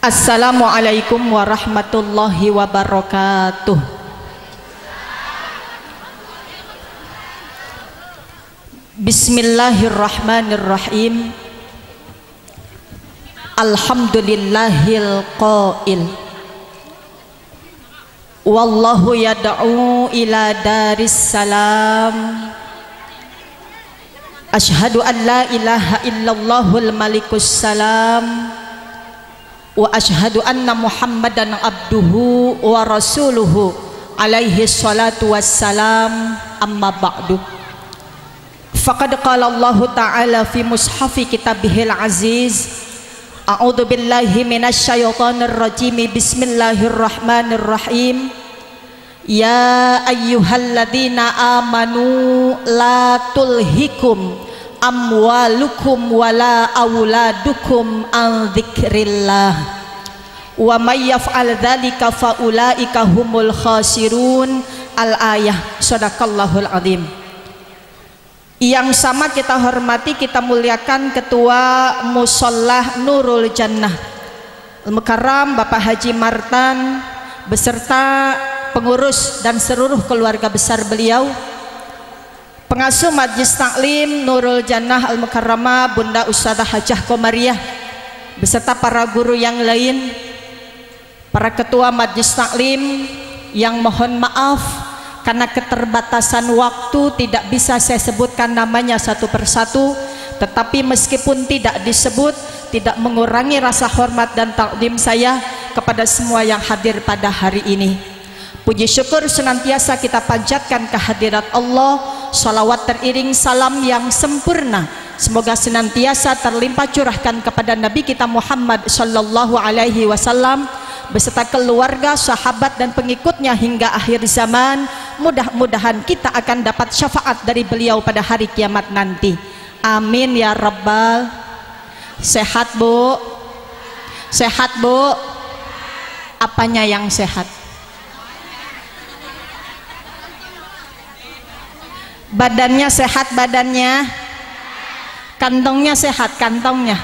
Assalamualaikum warahmatullahi wabarakatuh. Bismillahirrahmanirrahim. Alhamdulillahil qail wallahu yad'u ila daris salam. Asyhadu an la ilaha illallahul malikus salam wa asyhadu anna muhammadan abduhu wa rasuluhu alaihi salatu wassalam. Amma ba'du, faqad qala Allah ta'ala fi mushafi kitabihil aziz, a'udzu billahi minasy syaithanir rajim, bismillahirrahmanirrahim. Ya ayyuhalladzina amanu la tulhikum amwalukum wala auladukum an dzikrillah wa may yaf'al dzalika faulaika humul khasirun. Al-ayah. Shadaqallahul azim. Yang sama kita hormati, kita muliakan Ketua Mushollah Nurul Jannah Al-Mukarram Bapak Haji Martan beserta pengurus dan seluruh keluarga besar beliau, pengasuh Majlis Taklim Nurul Jannah Al-Mukarramah Bunda Ustadzah Hajah Komariah beserta para guru yang lain, para ketua Majlis Taklim yang mohon maaf karena keterbatasan waktu tidak bisa saya sebutkan namanya satu persatu, tetapi meskipun tidak disebut tidak mengurangi rasa hormat dan takdim saya kepada semua yang hadir pada hari ini. Puji syukur senantiasa kita panjatkan kehadirat Allah. Salawat teriring salam yang sempurna semoga senantiasa terlimpah curahkan kepada Nabi kita Muhammad sallallahu alaihi wasallam beserta keluarga, sahabat dan pengikutnya hingga akhir zaman. Mudah-mudahan kita akan dapat syafaat dari beliau pada hari kiamat nanti. Amin ya rabbal. Sehat Bu? Sehat Bu? Apanya yang sehat? Badannya sehat, badannya. Kantongnya sehat, kantongnya.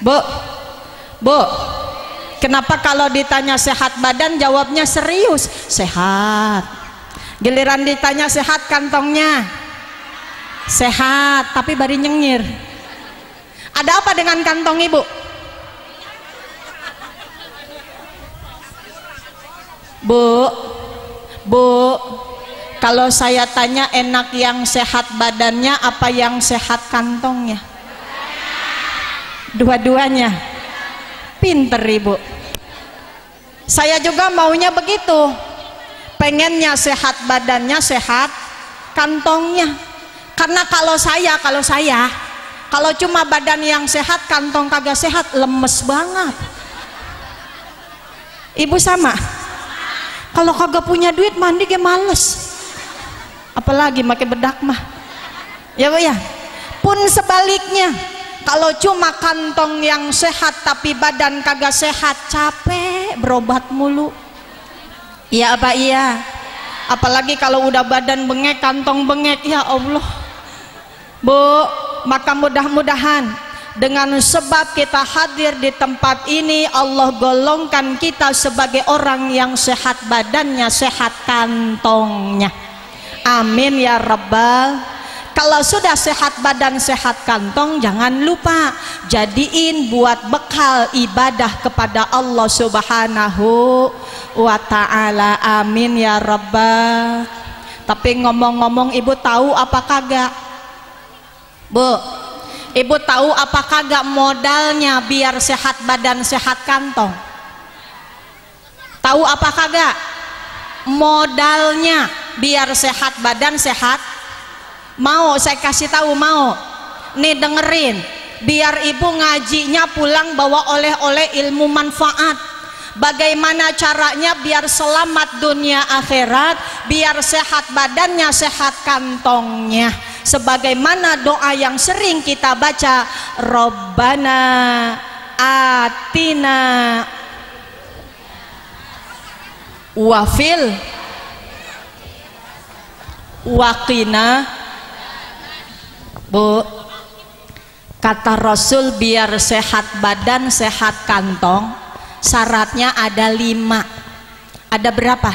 Bu, Bu, kenapa kalau ditanya sehat badan jawabnya serius? Sehat. Giliran ditanya sehat kantongnya? Sehat, tapi bari nyengir. Ada apa dengan kantong Ibu? Bu, Bu, kalau saya tanya enak yang sehat badannya apa yang sehat kantongnya? Dua-duanya. Pinter Ibu. Saya juga maunya begitu. Pengennya sehat badannya, sehat kantongnya. Karena kalau cuma badan yang sehat, kantong kagak sehat, lemes banget. Ibu sama? Kalau kagak punya duit mandi ke males, apalagi pakai bedak mah, ya Bu ya. Pun sebaliknya, kalau cuma kantong yang sehat tapi badan kagak sehat, capek berobat mulu. Iya apa iya? Apalagi kalau udah badan bengek, kantong bengek, ya Allah. Bu, maka mudah-mudahan dengan sebab kita hadir di tempat ini, Allah golongkan kita sebagai orang yang sehat badannya, sehat kantongnya. Amin ya rabbal. Kalau sudah sehat badan, sehat kantong, jangan lupa jadiin buat bekal ibadah kepada Allah subhanahu wa ta'ala. Amin ya rabbal. Tapi ngomong-ngomong, Ibu tahu apa kagak? Bu, Ibu tahu apa kagak modalnya biar sehat badan, sehat kantong? Tahu apa kagak modalnya biar sehat badan, sehat? Mau saya kasih tahu? Mau? Nih dengerin, biar Ibu ngajinya pulang bawa oleh-oleh ilmu manfaat. Bagaimana caranya biar selamat dunia akhirat, biar sehat badannya, sehat kantongnya. Sebagaimana doa yang sering kita baca, Rabbana atina wafil waqina Bu, kata Rasul biar sehat badan sehat kantong syaratnya ada 5. Ada berapa?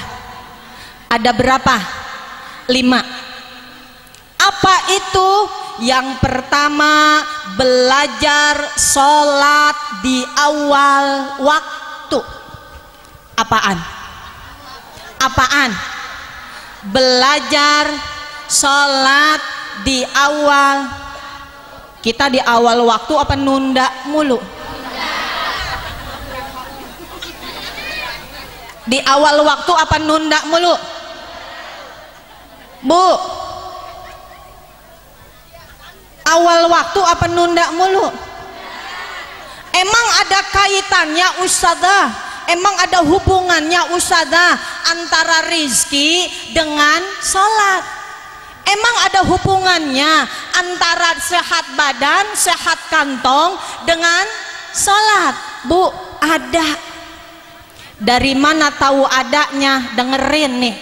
Ada berapa? 5. Apa itu? Yang pertama, belajar sholat di awal waktu. Apaan? Apaan? Belajar sholat di awal. Kita di awal waktu apa nunda mulu? Di awal waktu apa nunda mulu? Bu, awal waktu apa nunda mulu? Emang ada kaitannya Ustazah? Emang ada hubungannya Ustazah antara rizki dengan sholat? Emang ada hubungannya antara sehat badan, sehat kantong dengan sholat? Bu, ada. Dari mana tahu adanya? Dengerin nih,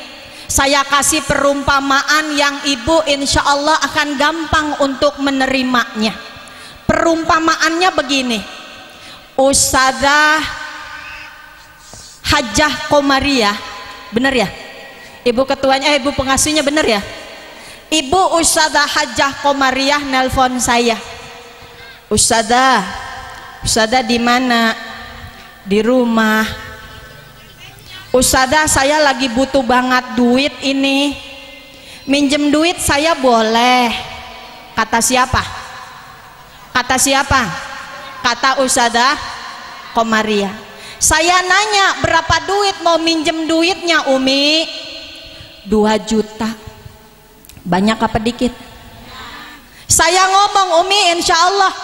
saya kasih perumpamaan yang ibu insya Allah akan gampang untuk menerimanya. Perumpamaannya begini, Ustazah Hajah Komariah, bener ya? Ibu ketuanya, ibu pengasuhnya bener ya? Ibu Ustazah Hajah Komariah nelpon saya. Ustazah, Ustazah di mana? Di rumah. Ustazah saya lagi butuh banget duit ini. Minjem duit saya boleh? Kata siapa? Kata siapa? Kata Ustazah Komariah. Saya nanya berapa duit mau minjem duitnya Umi? 2 juta. Banyak apa dikit? Saya ngomong Umi insya Allah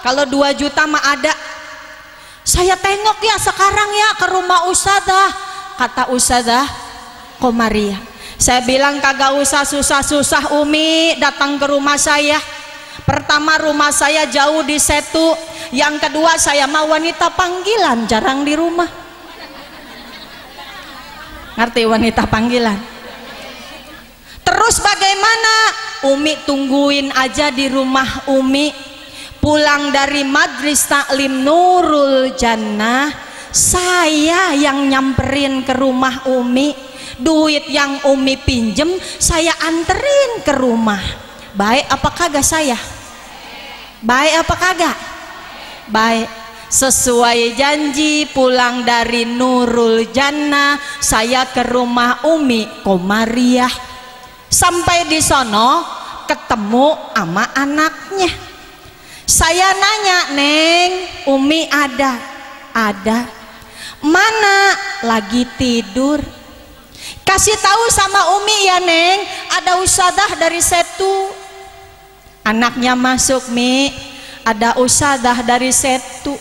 kalau 2 juta mah ada. Saya tengok ya sekarang ya ke rumah Ustazah. Kata Ustazah Komariah, saya bilang kagak usah susah-susah Umi datang ke rumah saya. Pertama rumah saya jauh di Setu, yang kedua saya mah wanita panggilan, jarang di rumah. Ngerti wanita panggilan? Terus bagaimana? Umi tungguin aja di rumah Umi. Pulang dari Majlis Taklim Nurul Jannah, saya yang nyamperin ke rumah Umi. Duit yang Umi pinjem saya anterin ke rumah. Baik apa kagak saya? Baik apa kagak? Baik. Sesuai janji pulang dari Nurul Jannah saya ke rumah Umi Komariah. Sampai di sono ketemu sama anaknya. Saya nanya, Neng, Umi ada? Ada. Mana? Lagi tidur. Kasih tahu sama Umi ya Neng, ada Ustazah dari Setu. Anaknya masuk, Mi, ada Ustazah dari Setu.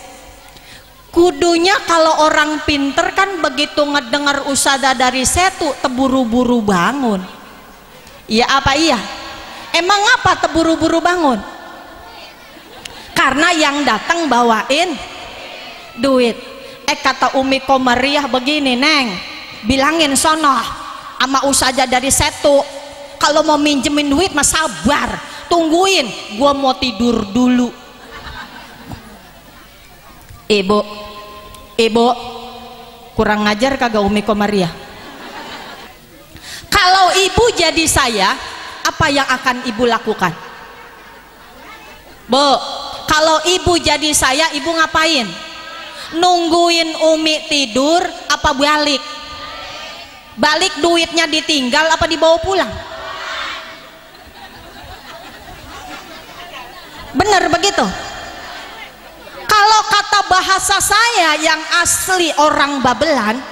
Kudunya kalau orang pinter kan begitu ngedengar Ustazah dari Setu teburu-buru bangun. Iya apa iya? Emang apa teburu-buru bangun? Karena yang datang bawain duit. Kata Umi Komariah begini, Neng, bilangin sono sama Ustazah dari Setu kalau mau minjemin duit mah sabar, tungguin, gua mau tidur dulu. Ibu kurang ngajar kagak Umi Komariah? Kalau ibu jadi saya, apa yang akan ibu lakukan? Bu, kalau ibu jadi saya, ibu ngapain? Nungguin Umi tidur apa balik? Balik duitnya ditinggal apa dibawa pulang? Bener begitu? Kalau kata bahasa saya yang asli orang Babelan,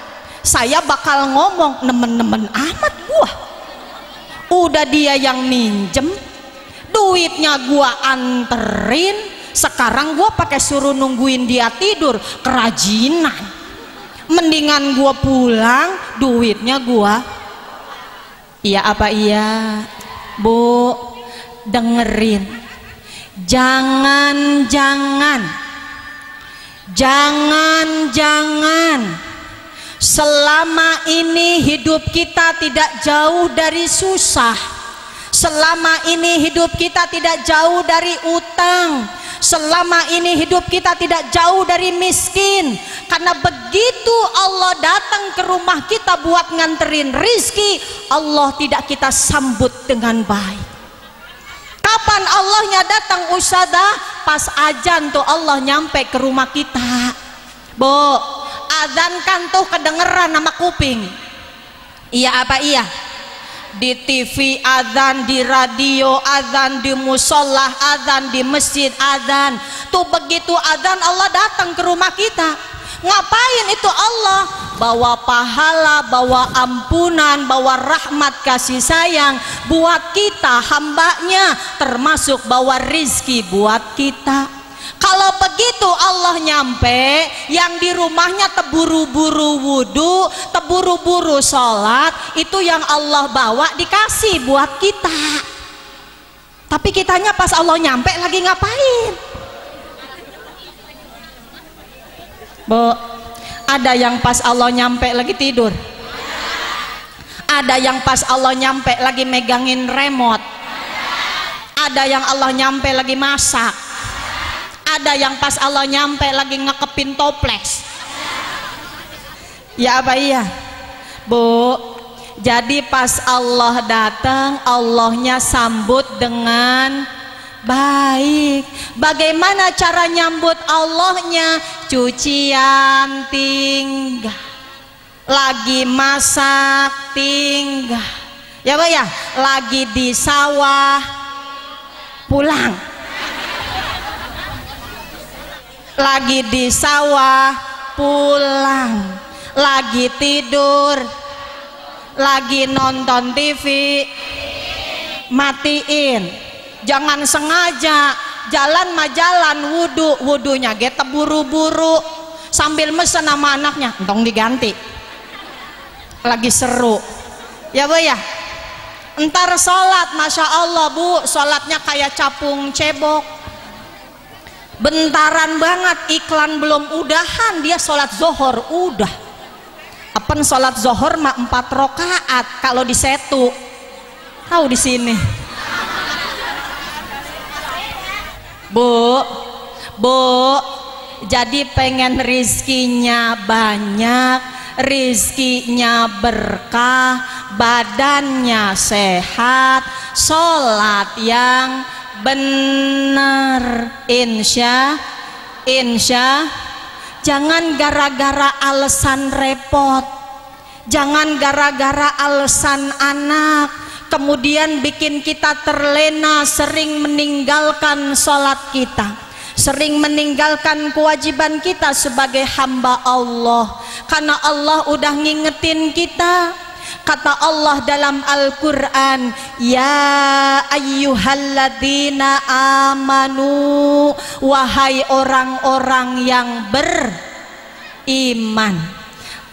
saya bakal ngomong nemen-nemen amat gua. Udah dia yang minjem, duitnya gua anterin, sekarang gua pakai suruh nungguin dia tidur, kerajinan. Mendingan gua pulang, duitnya gua. Iya apa iya? Bu, dengerin. Jangan selama ini hidup kita tidak jauh dari susah. Selama ini hidup kita tidak jauh dari utang, selama ini hidup kita tidak jauh dari miskin. Karena begitu Allah datang ke rumah kita buat nganterin rizki, Allah tidak kita sambut dengan baik. Kapan Allahnya datang usada? Pas azan tuh Allah nyampe ke rumah kita. Bu, azan kan tuh kedengeran sama kuping. Iya apa iya? Di TV azan, di radio azan, di musola azan, di masjid azan. Tuh begitu azan Allah datang ke rumah kita. Ngapain itu Allah? Bawa pahala, bawa ampunan, bawa rahmat kasih sayang buat kita hambanya, termasuk bawa rizki buat kita. Kalau begitu Allah nyampe, yang di rumahnya teburu-buru wudhu, teburu-buru sholat, itu yang Allah bawa dikasih buat kita. Tapi kitanya pas Allah nyampe lagi ngapain? Bu, ada yang pas Allah nyampe lagi tidur, ada yang pas Allah nyampe lagi megangin remote, ada yang Allah nyampe lagi masak, ada yang pas Allah nyampe lagi ngekepin toples. Ya apa iya? Bu, jadi pas Allah datang, Allahnya sambut dengan baik. Bagaimana cara nyambut Allahnya? Cucian tinggal, lagi masak tinggal, ya Bu ya, lagi di sawah pulang, lagi di sawah pulang, lagi tidur, lagi nonton TV matiin. Jangan sengaja jalan mah jalan, wudhunya ge buru-buru sambil mesen sama anaknya, entong diganti, lagi seru, ya Bu ya. Entar sholat, masya Allah Bu, sholatnya kayak capung cebok, bentaran banget, iklan belum udahan dia sholat zohor udah. Apen sholat zohor mah 4 rakaat kalau di setu, tahu di sini. Bu, jadi pengen rizkinya banyak, rizkinya berkah, badannya sehat, sholat yang benar, insya. Jangan gara-gara alasan repot, jangan gara-gara alasan anak kemudian bikin kita terlena, sering meninggalkan sholat kita, sering meninggalkan kewajiban kita sebagai hamba Allah. Karena Allah udah ngingetin kita. Kata Allah dalam Al-Quran, ya ayyuhalladzina amanu, wahai orang-orang yang beriman,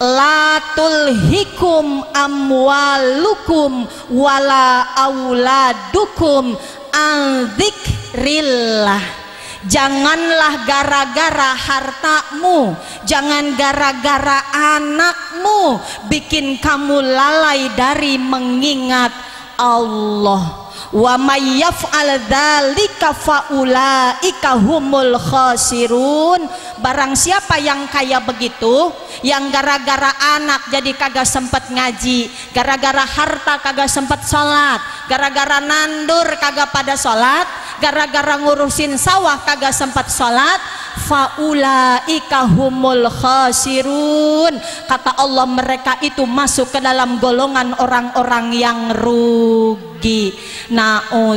la tulhikum amwalukum wala auladukum an dzikrillah. Janganlah gara-gara hartamu, jangan gara-gara anakmu bikin kamu lalai dari mengingat Allah. Wa may yaf'al dzalika faulaika humul khasirun. Barang siapa yang kayak begitu, yang gara-gara anak jadi kagak sempet ngaji, gara-gara harta kagak sempet sholat, gara-gara nandur kagak pada sholat, gara-gara ngurusin sawah kagak sempet sholat, faulaika humul khasirun. Kata Allah, mereka itu masuk ke dalam golongan orang-orang yang rugi. Naudzubillah.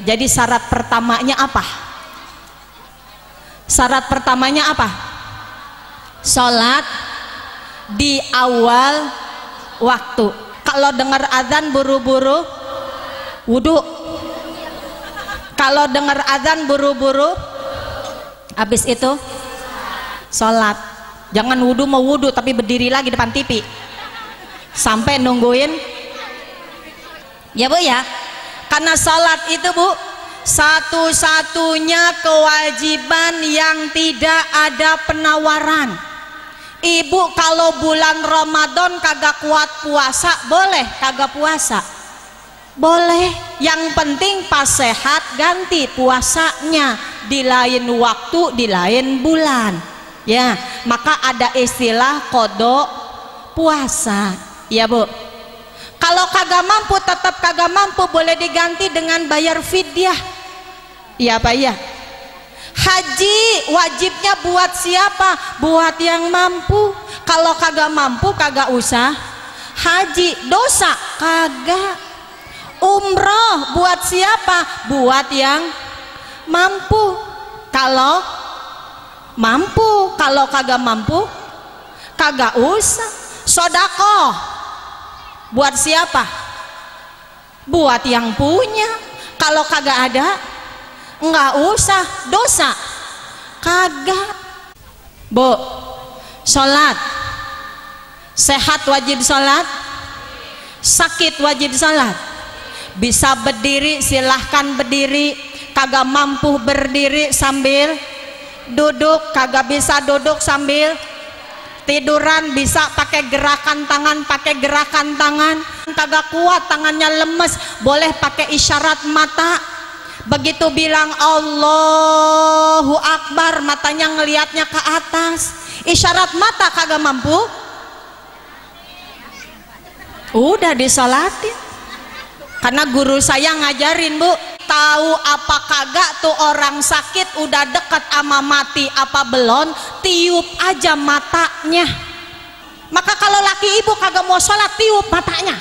Jadi syarat pertamanya apa? Syarat pertamanya apa? Sholat di awal waktu. Kalau dengar azan buru-buru wudhu. Kalau dengar azan buru-buru, habis itu sholat. Jangan wudhu mau wudhu tapi berdiri lagi depan TV sampai nungguin, ya Bu ya. Karena sholat itu Bu, satu-satunya kewajiban yang tidak ada penawaran. Ibu kalau bulan Ramadan kagak kuat puasa, boleh kagak puasa. Boleh, yang penting pas sehat ganti puasanya di lain waktu, di lain bulan. Ya, maka ada istilah kodok puasa. Ya Bu. Kalau kagak mampu, tetap kagak mampu, boleh diganti dengan bayar fidyah. Iya Pak ya. Haji wajibnya buat siapa? Buat yang mampu. Kalau kagak mampu kagak usah haji. Dosa kagak. Umroh buat siapa? Buat yang mampu. Kalau mampu, kalau kagak mampu kagak usah. Sedekah buat siapa? Buat yang punya. Kalau kagak ada nggak usah. Dosa kagak. Bu, sholat sehat wajib sholat, sakit wajib sholat. Bisa berdiri silahkan berdiri, kagak mampu berdiri sambil duduk, kagak bisa duduk sambil tiduran, bisa pakai gerakan tangan, pakai gerakan tangan. Kagak kuat tangannya lemes, boleh pakai isyarat mata. Begitu bilang Allahu Akbar, matanya ngelihatnya ke atas. Isyarat mata kagak mampu, udah disolatin. Karena guru saya ngajarin Bu, tahu apa kagak tuh orang sakit udah deket ama mati apa belum, tiup aja matanya. Maka kalau laki ibu kagak mau sholat, tiup matanya.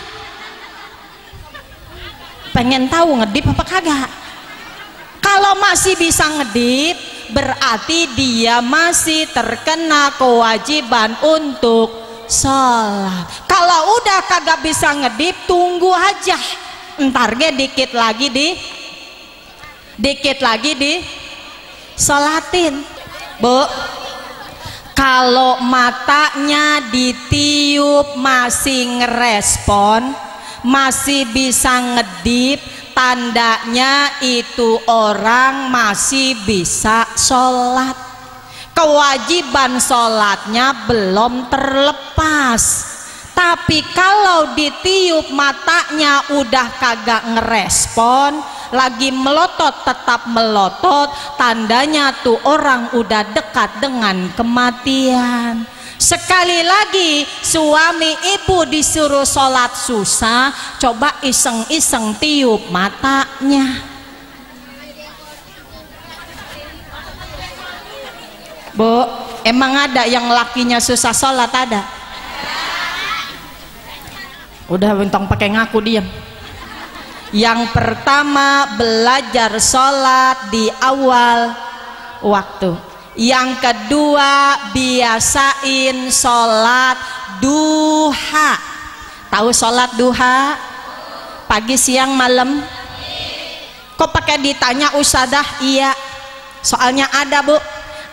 Pengen tahu ngedip apa kagak? Kalau masih bisa ngedip, berarti dia masih terkena kewajiban untuk sholat. Kalau udah kagak bisa ngedip, tunggu aja. Ntar dikit lagi di sholatin. Bu, kalau matanya ditiup masih ngerespon, masih bisa ngedip, tandanya itu orang masih bisa sholat. Kewajiban sholatnya belum terlepas. Tapi kalau ditiup matanya udah kagak ngerespon, lagi melotot tetap melotot, tandanya tuh orang udah dekat dengan kematian. Sekali lagi, suami ibu disuruh sholat susah, coba iseng-iseng tiup matanya. Bu, emang ada yang lakinya susah sholat? Ada? Udah bentang pakai ngaku diam. Yang pertama, belajar sholat di awal waktu. Yang kedua, biasain sholat duha. Tahu sholat duha? Pagi, siang, malam. Kok pakai ditanya Ustadzah? Iya, soalnya ada Bu,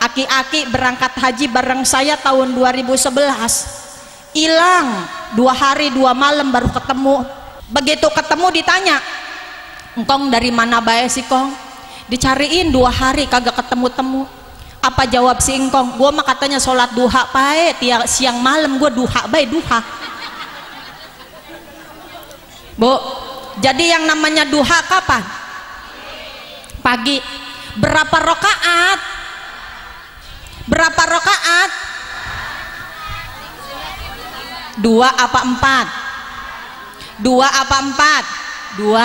aki-aki berangkat haji bareng saya tahun 2011, hilang 2 hari 2 malam baru ketemu. Begitu ketemu ditanya, engkong dari mana bae sih kong? Dicariin 2 hari kagak ketemu-temu. Apa jawab si engkong? Gua mah katanya sholat duha bae, tiap siang malam gua duha bae, duha. Bu, jadi yang namanya duha kapan? Pagi. Berapa rakaat? Berapa rakaat? 2 apa 4? 2 apa 4? 2.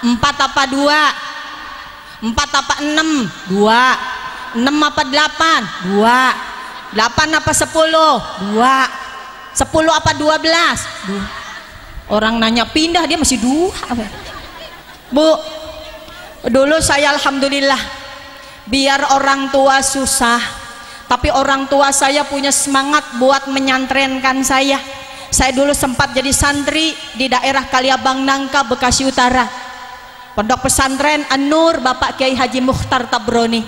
4 apa 2? 4 apa 6? 2. 6 apa 8? 2. 8 apa 10? 2. 10 apa 12? 2. Orang nanya pindah dia masih 2. Bu, dulu saya alhamdulillah, biar orang tua susah, tapi orang tua saya punya semangat buat menyantrenkan saya. Saya dulu sempat jadi santri di daerah Kaliabang Nangka, Bekasi Utara. Pondok pesantren An-Nur Bapak Kiai Haji Mukhtar Tabroni.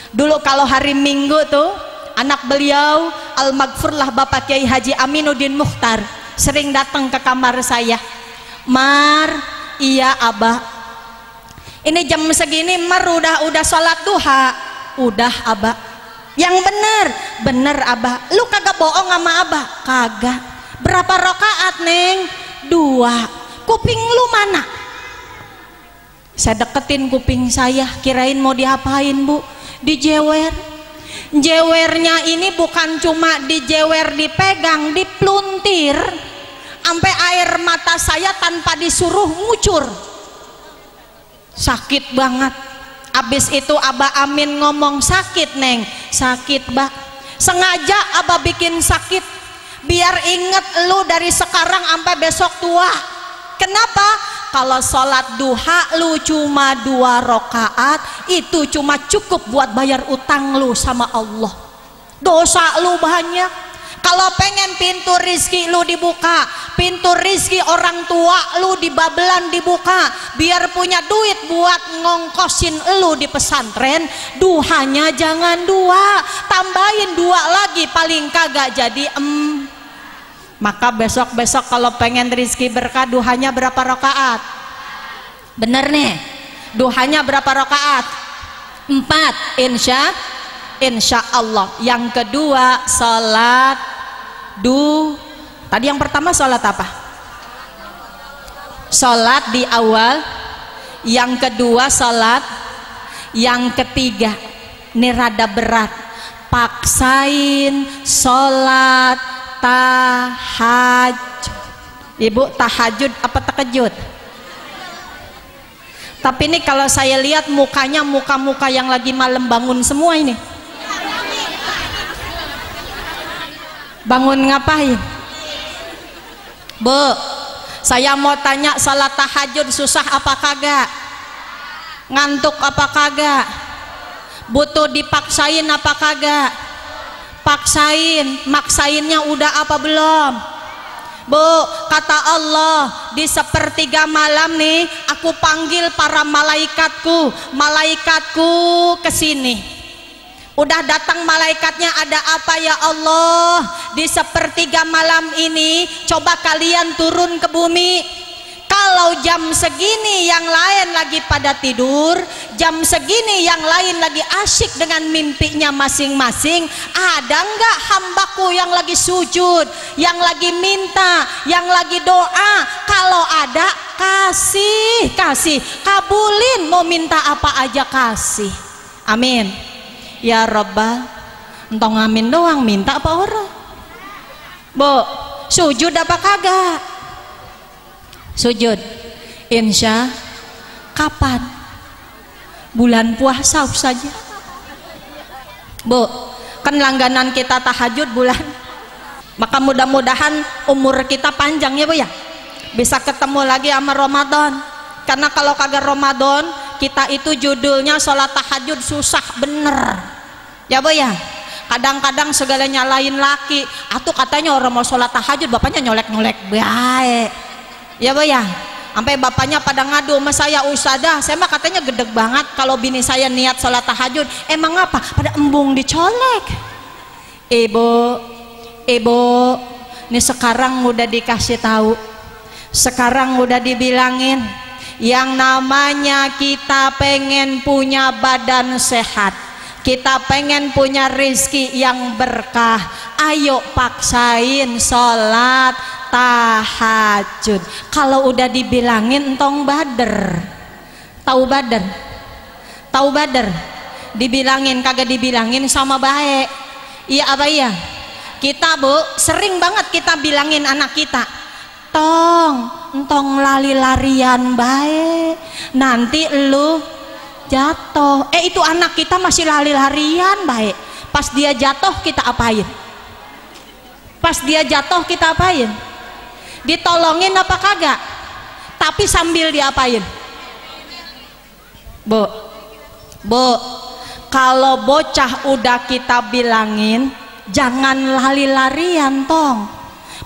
Dulu kalau hari Minggu tuh, anak beliau Al-Maghfurlah Bapak Kiai Haji Aminuddin Mukhtar sering datang ke kamar saya. Mar, iya Abah, ini jam segini Mar udah sholat duha. Udah Abah. Yang bener Abah. Lu kagak bohong sama Abah? Kagak. Berapa rakaat Neng? 2. Kuping lu mana? Saya deketin kuping saya, kirain mau diapain Bu? Dijewer. Jewernya ini bukan cuma dijewer, dipegang, dipluntir, sampai air mata saya tanpa disuruh ngucur. Sakit banget. Abis itu Abah Amin ngomong, sakit Neng, sakit Mbak. Sengaja Abah bikin sakit biar inget lu dari sekarang sampai besok tua. Kenapa? Kalau sholat duha lu cuma 2 rakaat, itu cuma cukup buat bayar utang lu sama Allah. Dosa lu banyak. Kalau pengen pintu rizki lu dibuka, pintu rizki orang tua lu di Babelan dibuka, biar punya duit buat ngongkosin lu di pesantren, duhanya jangan 2, tambahin 2 lagi, paling kagak jadi Maka besok-besok kalau pengen rizki berkah, duhanya berapa rakaat? Bener nih, duhanya berapa rakaat? 4, insya Allah. Yang kedua salat tadi yang pertama salat apa? Salat di awal. Yang kedua salat. Yang ketiga, ini rada berat, paksain salat tahajud. Ibu, tahajud apa tahajud? Tapi ini kalau saya lihat mukanya muka-muka yang lagi malam bangun semua ini. Bangun ngapain? Bu, saya mau tanya, salat tahajud susah apa kagak? Ngantuk apa kagak? Butuh dipaksain apa kagak? Paksain. Maksainnya udah apa belum? Bu, kata Allah, di sepertiga malam nih aku panggil para malaikatku kesini. Udah datang malaikatnya, ada apa ya Allah? Di sepertiga malam ini coba kalian turun ke bumi. Kalau jam segini yang lain lagi pada tidur, jam segini yang lain lagi asyik dengan mimpinya masing-masing, ada nggak hambaku yang lagi sujud, yang lagi minta, yang lagi doa? Kalau ada, kasih, kabulin, mau minta apa aja kasih. Amin ya Rabbal. Entong amin doang, minta apa orang? Bu, sujud apa kagak? Sujud. Insya kapan? Bulan puasa saja. Bu, kan langganan kita tahajud bulan. Maka mudah-mudahan umur kita panjang ya Bu ya, bisa ketemu lagi sama Ramadan. Karena kalau kagak Ramadan, kita itu judulnya sholat tahajud susah bener ya Bu ya. Kadang-kadang segala nyalain laki, atau katanya orang mau sholat tahajud bapaknya nyolek-nyolek baik ya Bu ya. Sampai bapaknya pada ngadu sama saya, Ustazah, saya mah katanya gedeg banget kalau bini saya niat sholat tahajud. Emang apa? Pada embung dicolek. Ibu, ini sekarang udah dikasih tahu, sekarang udah dibilangin, yang namanya kita pengen punya badan sehat, kita pengen punya rezeki yang berkah, ayo paksain sholat tahajud. Kalau udah dibilangin entong bader, tahu bader, dibilangin kagak dibilangin sama baik. Iya apa iya? Kita Bu sering banget kita bilangin anak kita, entong lari-larian baik, nanti lu jatuh. Itu anak kita masih lari-larian baik. Pas dia jatuh kita apain? Ditolongin apa kagak? Tapi sambil diapain? Bu, kalau bocah udah kita bilangin jangan lari-larian tong,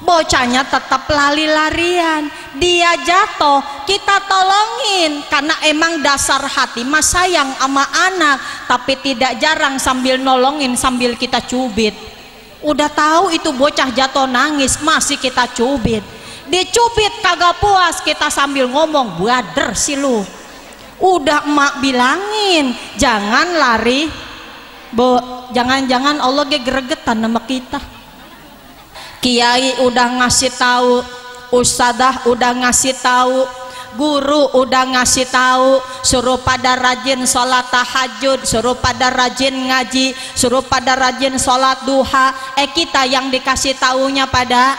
bocahnya tetap lari-larian, dia jatuh kita tolongin, karena emang dasar hati mas sayang sama anak. Tapi tidak jarang sambil nolongin sambil kita cubit. Udah tahu itu bocah jatuh nangis masih kita cubit, dicubit kagak puas kita sambil ngomong, bader sih lu, udah emak bilangin jangan lari. Bu, jangan-jangan Allah gregetan sama kita. Kiai udah ngasih tahu, ustadzah udah ngasih tahu, guru udah ngasih tahu, suruh pada rajin sholat tahajud, suruh pada rajin ngaji, suruh pada rajin sholat duha. Kita yang dikasih taunya pada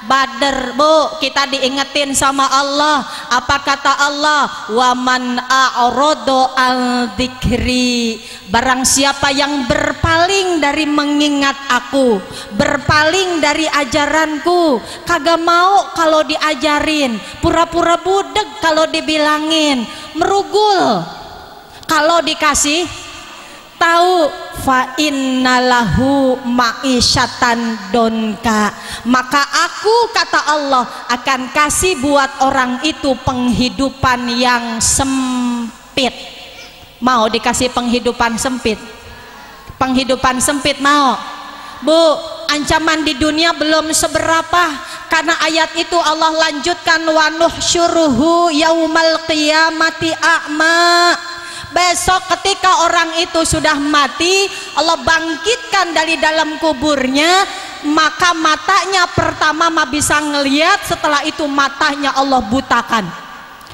Badar, Bu. Kita diingetin sama Allah. Apa kata Allah? Wa man a'rada an dzikri, barang siapa yang berpaling dari mengingat aku, berpaling dari ajaranku, kagak mau kalau diajarin, pura-pura budeg kalau dibilangin, merugul kalau dikasih tahu, fa innalahu ma'isyatan donka, maka aku kata Allah akan kasih buat orang itu penghidupan yang sempit. Mau dikasih penghidupan sempit? Penghidupan sempit mau? Bu, ancaman di dunia belum seberapa, karena ayat itu Allah lanjutkan, wa nuhsyuruhu yaumal qiyamati a'ma. Besok ketika orang itu sudah mati, Allah bangkitkan dari dalam kuburnya, maka matanya pertama bisa ngelihat, setelah itu matanya Allah butakan.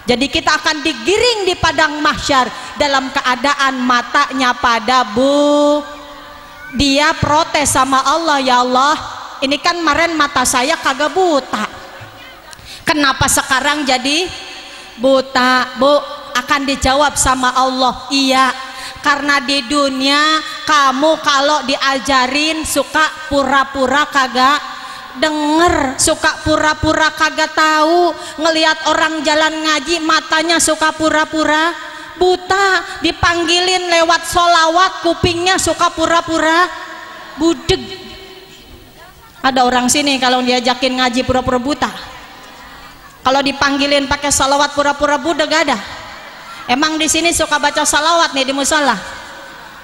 Jadi kita akan digiring di padang mahsyar dalam keadaan matanya pada bu. Dia protes sama Allah, ya Allah, ini kan kemarin mata saya kagak buta, kenapa sekarang jadi buta? Bu, akan dijawab sama Allah, iya, karena di dunia kamu kalau diajarin suka pura-pura kagak denger, suka pura-pura kagak tahu, ngelihat orang jalan ngaji matanya suka pura-pura buta, dipanggilin lewat sholawat kupingnya suka pura-pura budeg. Ada orang sini kalau diajakin ngaji pura-pura buta, kalau dipanggilin pakai sholawat pura-pura budeg ada? Emang di sini suka baca salawat nih di musola?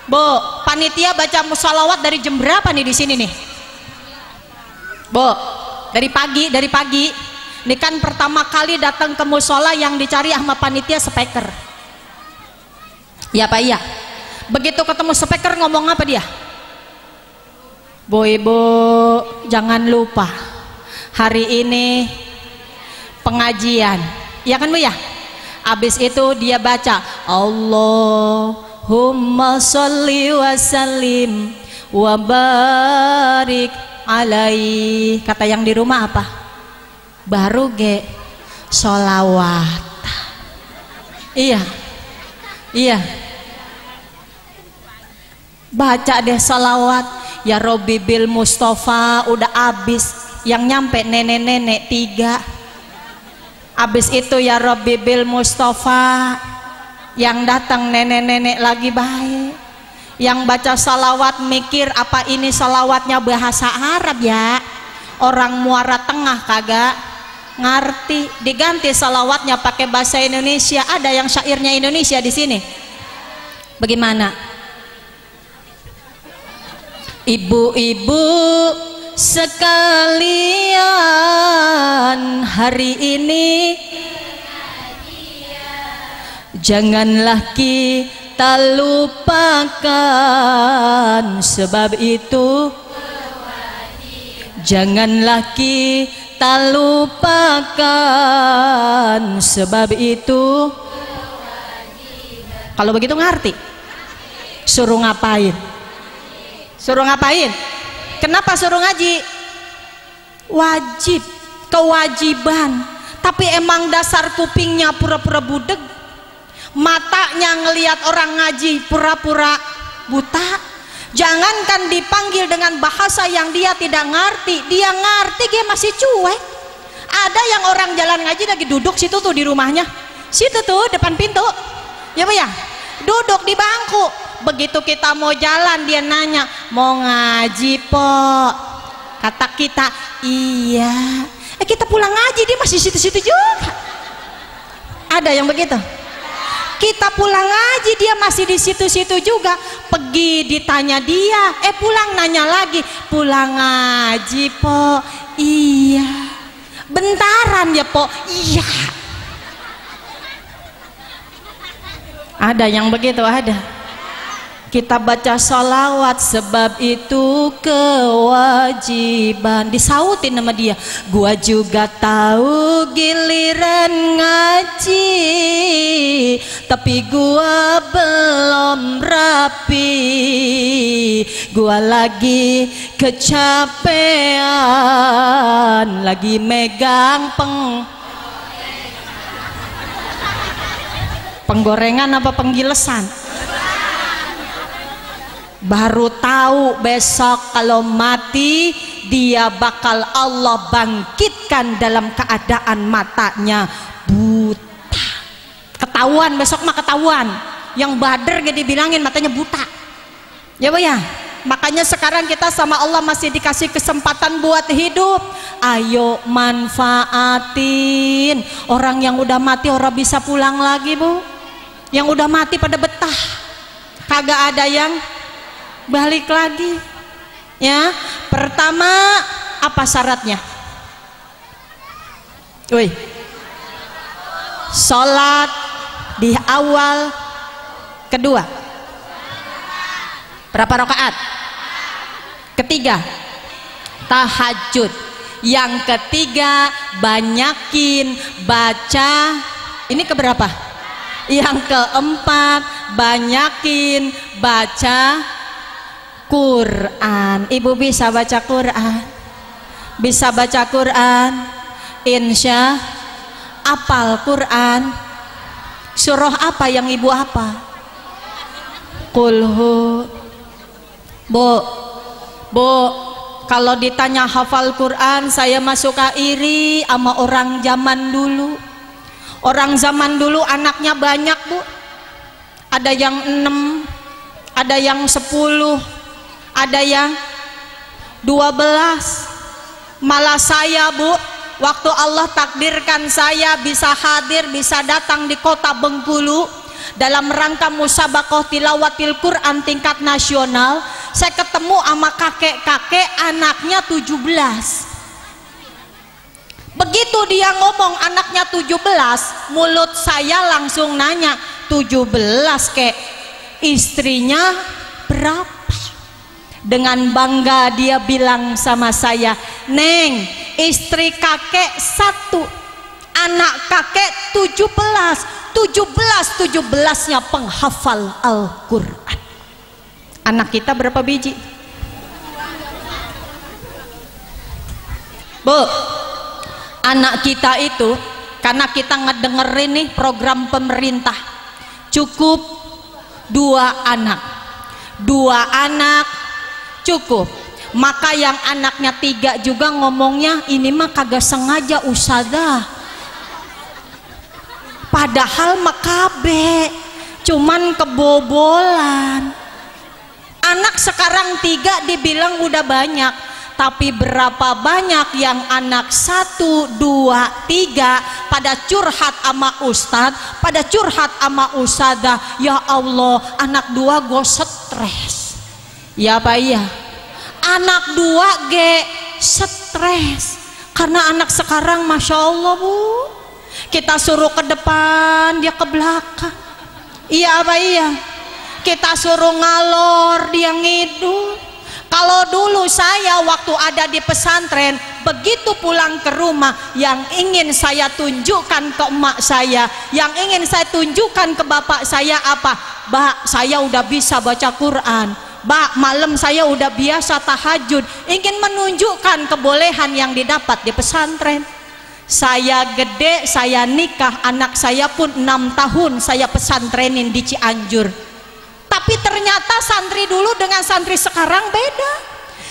Bu, panitia baca salawat dari jam berapa nih di sini nih? Bu, dari pagi. Ini kan pertama kali datang ke musola yang dicari sama panitia speaker. Ya Pak, iya. Begitu ketemu speaker ngomong apa dia? Bu, Ibu, jangan lupa hari ini pengajian. Iya kan Bu ya? Habis itu dia baca Allahumma sholli wa sallim wa barik alaihi. Kata yang di rumah apa? Baru ge sholawat. Iya, baca deh sholawat. Ya Robbi bil Mustafa udah habis, yang nyampe nenek-nenek 3. Habis itu ya Rabbi bil Mustafa, yang datang nenek-nenek lagi baik. Yang baca salawat mikir apa ini salawatnya bahasa Arab ya, orang Muara Tengah kagak ngerti, diganti salawatnya pakai bahasa Indonesia. Ada yang syairnya Indonesia di sini? Bagaimana? Ibu-ibu sekalian, hari ini janganlah kita lupakan, sebab itu janganlah kita lupakan, sebab itu. Kalau begitu ngerti? Suruh ngapain? Suruh ngapain? Kenapa suruh ngaji? Wajib, kewajiban. Tapi emang dasar kupingnya pura-pura budeg, matanya ngelihat orang ngaji pura-pura buta. Jangankan dipanggil dengan bahasa yang dia tidak ngerti, dia ngerti dia masih cuek. Ada yang orang jalan ngaji lagi duduk situ tuh di rumahnya, situ tuh depan pintu, ya Pak ya, duduk di bangku. Begitu kita mau jalan dia nanya, mau ngaji po? Kata kita iya. Kita pulang ngaji dia masih situ-situ juga. Ada yang begitu? Kita pulang ngaji dia masih di situ-situ juga. Pergi ditanya dia, pulang nanya lagi, pulang ngaji po? Iya. Bentaran ya po? Iya. Ada yang begitu? Ada. Kita baca salawat sebab itu kewajiban. Disautin sama dia, gua juga tahu giliran ngaji tapi gua belum rapi, gua lagi kecapean, lagi megang penggorengan apa penggilesan. Baru tahu besok kalau mati dia bakal Allah bangkitkan dalam keadaan matanya buta. Ketahuan besok mah ketahuan. Yang Badar gak dibilangin matanya buta. Ya Bu ya. Makanya sekarang kita sama Allah masih dikasih kesempatan buat hidup. Ayo manfaatin. Orang yang udah mati orang bisa pulang lagi Bu. Yang udah mati pada betah. Kagak ada yang balik lagi. Ya, pertama apa syaratnya? Woi, sholat di awal. Kedua, berapa rakaat? Ketiga, tahajud. Yang ketiga, banyakin baca. Ini keberapa? Yang keempat, banyakin baca Quran. Ibu bisa baca Quran? Bisa baca Quran? Insya apal Quran. Surah apa yang ibu apa? Kulhu. Bu, kalau ditanya hafal Quran, saya mah suka iri sama orang zaman dulu. Orang zaman dulu anaknya banyak Bu. Ada yang 6, ada yang 10, ada yang 12. Malah saya Bu, waktu Allah takdirkan saya bisa hadir, bisa datang di kota Bengkulu dalam rangka musabaqah tilawatil Quran tingkat nasional, saya ketemu sama kakek-kakek anaknya 17. Begitu dia ngomong anaknya 17, mulut saya langsung nanya, 17 kek, istrinya berapa? Dengan bangga dia bilang sama saya, Neng, istri kakek 1, anak kakek 17-nya penghafal Al-Quran. Anak kita berapa biji? Bu, anak kita itu karena kita ngedengerin nih program pemerintah, cukup 2 anak cukup. Maka yang anaknya 3 juga ngomongnya, ini mah kagak sengaja Ustazah, padahal makabe cuman kebobolan. Anak sekarang 3 dibilang udah banyak, tapi berapa banyak yang anak 1, 2, 3 pada curhat sama ustadz, pada curhat sama ustadzah, ya Allah anak 2 gue stres. Ya Pak, iya, anak 2 ge stres karena anak sekarang Masya Allah Bu, kita suruh ke depan dia ke belakang. Iya Pak, iya, kita suruh ngalor dia ngidul. Kalau dulu saya waktu ada di pesantren, begitu pulang ke rumah, yang ingin saya tunjukkan ke emak saya, yang ingin saya tunjukkan ke bapak saya apa? Mbak, saya udah bisa baca Quran. Mbak, malam saya udah biasa tahajud. Ingin menunjukkan kebolehan yang didapat di pesantren. Saya gede, saya nikah, anak saya pun 6 tahun saya pesantrenin di Cianjur. Tapi ternyata santri dulu dengan santri sekarang beda.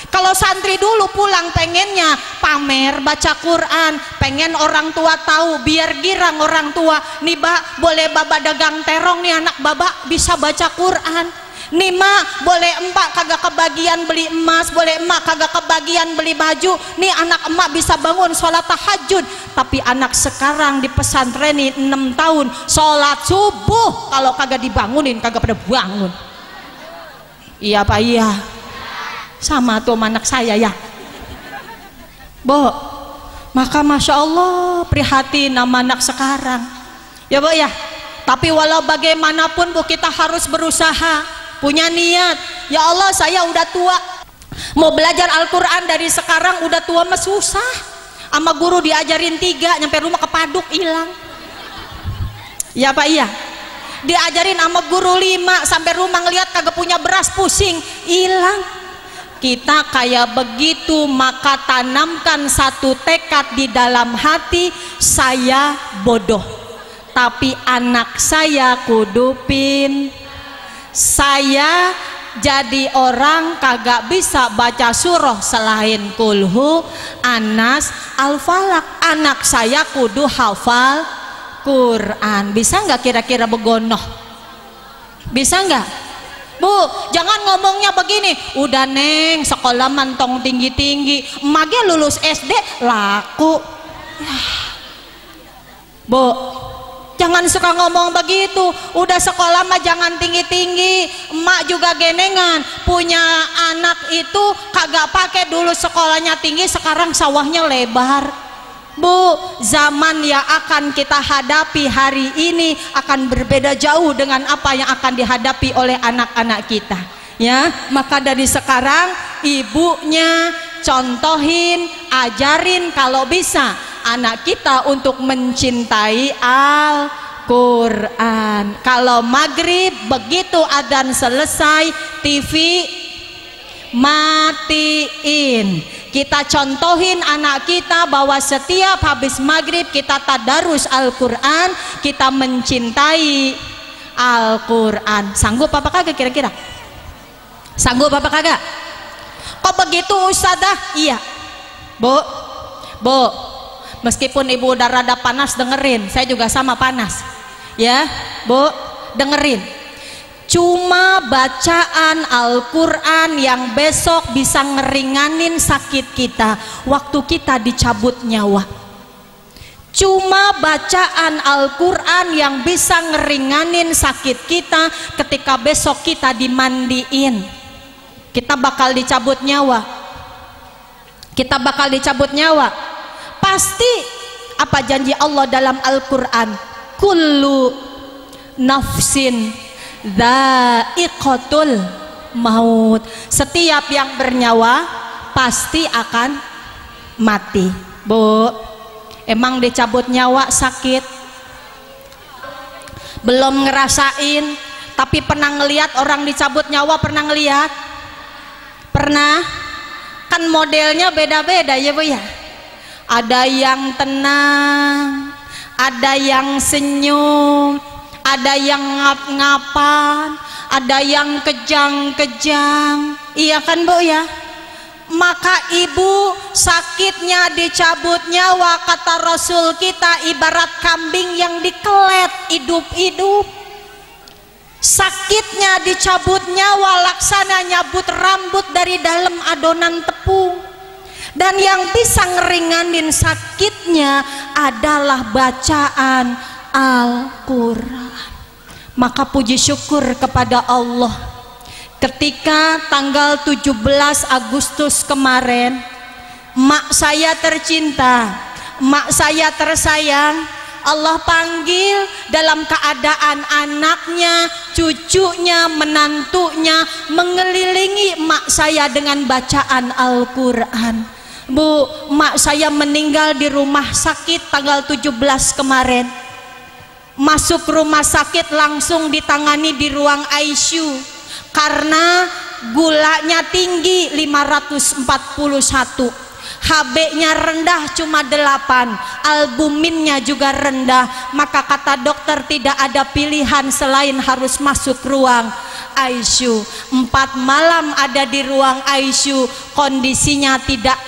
Kalau santri dulu pulang pengennya pamer baca Quran, pengen orang tua tahu, biar girang orang tua. Nih Mbak, boleh Baba dagang terong, nih anak Baba bisa baca Quran. Nih Mak, boleh Emak kagak kebagian beli emas, boleh Emak kagak kebagian beli baju. Nih anak Emak bisa bangun sholat tahajud. Tapi anak sekarang di pesantren nih 6 tahun sholat subuh, kalau kagak dibangunin kagak pada bangun. Iya Pak, iya, sama tuh anak saya ya Bu. Maka Masya Allah prihatin nama anak sekarang ya Bu ya. Tapi walau bagaimanapun Bu, kita harus berusaha, punya niat. Ya Allah, saya udah tua, mau belajar Al-Quran dari sekarang, udah tua mah susah. Sama guru diajarin 3, nyampe rumah kepaduk hilang. Ya Pak, iya. diajarin sama guru 5 sampai rumah ngeliat kagak punya beras, pusing, hilang. Kita kayak begitu, maka tanamkan satu tekad di dalam hati, saya bodoh tapi anak saya kudupin. Saya jadi orang kagak bisa baca surah selain kulhu, anas, al-falak. Anak saya kudu hafal Quran. Bisa nggak kira-kira begonoh? Bisa nggak? Bu, jangan ngomongnya begini. Udah neng, sekolah mantong tinggi-tinggi, emaknya lulus SD laku. Bu, jangan suka ngomong begitu. Udah sekolah mah jangan tinggi-tinggi. Emak juga genengan punya anak itu kagak pakai dulu sekolahnya tinggi, sekarang sawahnya lebar. Bu, zaman yang akan kita hadapi hari ini akan berbeda jauh dengan apa yang akan dihadapi oleh anak-anak kita. Ya, maka dari sekarang ibunya contohin, ajarin kalau bisa anak kita untuk mencintai Al-Quran. Kalau maghrib begitu adzan selesai, TV matiin. Kita contohin anak kita bahwa setiap habis maghrib kita tadarus Al-Quran, kita mencintai Al-Quran. Sanggup apa kagak kira-kira? Sanggup apa kagak? Kok begitu Ustadzah? Iya Bu, meskipun ibu udah rada panas dengerin, saya juga sama panas. Ya Bu, dengerin. Cuma bacaan Al-Quran yang besok bisa ngeringanin sakit kita waktu kita dicabut nyawa. Cuma bacaan Al-Quran yang bisa ngeringanin sakit kita ketika besok kita dimandiin. Kita bakal dicabut nyawa. Kita bakal dicabut nyawa. Pasti apa janji Allah dalam Al-Quran? Kullu nafsin dha'iqatul maut. Setiap yang bernyawa pasti akan mati. Bu, emang dicabut nyawa sakit? Belum ngerasain, tapi pernah ngelihat orang dicabut nyawa? Pernah ngelihat? Pernah? Kan modelnya beda-beda ya Bu ya. Ada yang tenang, ada yang senyum, ada yang ngap-ngapan, ada yang kejang-kejang. Iya kan Bu ya? Maka ibu sakitnya dicabut nyawa, kata Rasul kita ibarat kambing yang dikelet hidup-hidup. Sakitnya dicabut nyawa laksana nyabut rambut dari dalam adonan tepung. Dan yang bisa ngeringanin sakitnya adalah bacaan Al-Quran. Maka puji syukur kepada Allah, ketika tanggal 17 Agustus kemarin, mak saya tercinta, mak saya tersayang, Allah panggil dalam keadaan anaknya, cucunya, menantunya mengelilingi mak saya dengan bacaan Al-Quran. Bu, mak saya meninggal di rumah sakit tanggal 17 kemarin. Masuk rumah sakit langsung ditangani di ruang ICU karena gulanya tinggi 541, HB-nya rendah cuma 8, albuminnya juga rendah. Maka kata dokter tidak ada pilihan selain harus masuk ruang ICU. 4 malam ada di ruang ICU, kondisinya tidak